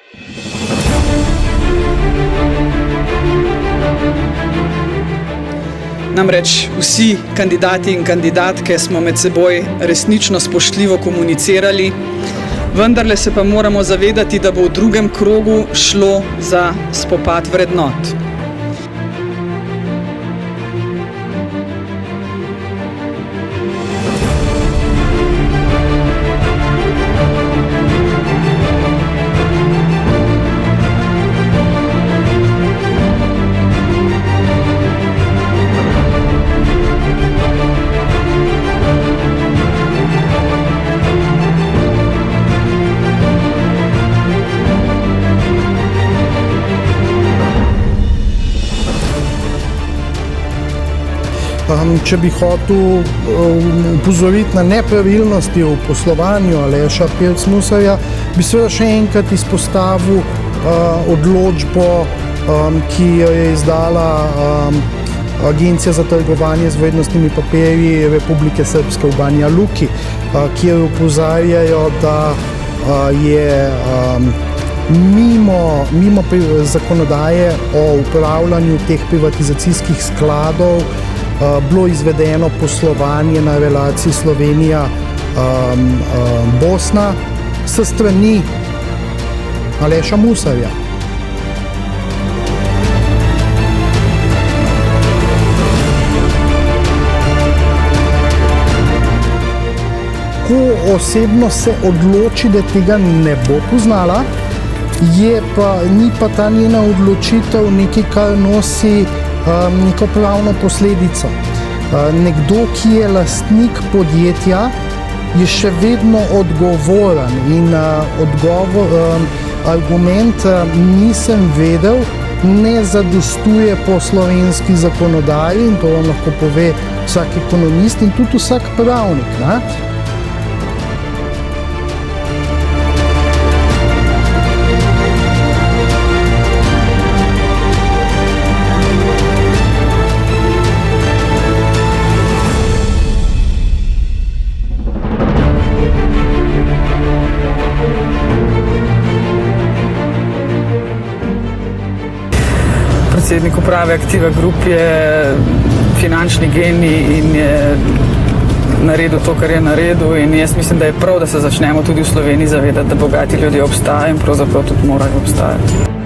Namreč vsi kandidati in kandidatke smo med seboj resnično spoštljivo komunicirali, vendarle se pa moramo zavedati, da bo v drugem krogu šlo za spopad vrednot. Če bi hotel upozoriti na nepravilnosti v poslovanju Aleša Pirc-Musarja, bi seveda še enkrat izpostavil odločbo, ki jo je izdala Agencija za trgovanje z vrednostnimi papirji Republike Srpske v Banja Luki, kjer opozarjajo, da je mimo zakonodaje o upravljanju teh privatizacijskih skladov bilo izvedeno poslovanje na relaciji Slovenija-Bosna s strani Aleša Musarja. Ko osebno se odloči, da tega ne bo poznala, ni pa ta njena odločitev nekaj, kar nosi neko pravno posledico. Nekdo, ki je lastnik podjetja, je še vedno odgovoren in argument nisem vedel, ne zadostuje po slovenski zakonodaji in to vam lahko pove vsak ekonomist in tudi vsak pravnik. Predsednik uprave Aktiva Group je finančni genij in je naredil to, kar je naredil, in jaz mislim, da je prav, da se začnemo tudi v Sloveniji zavedati, da bogati ljudje obstajajo in pravzaprav tudi morajo obstajati.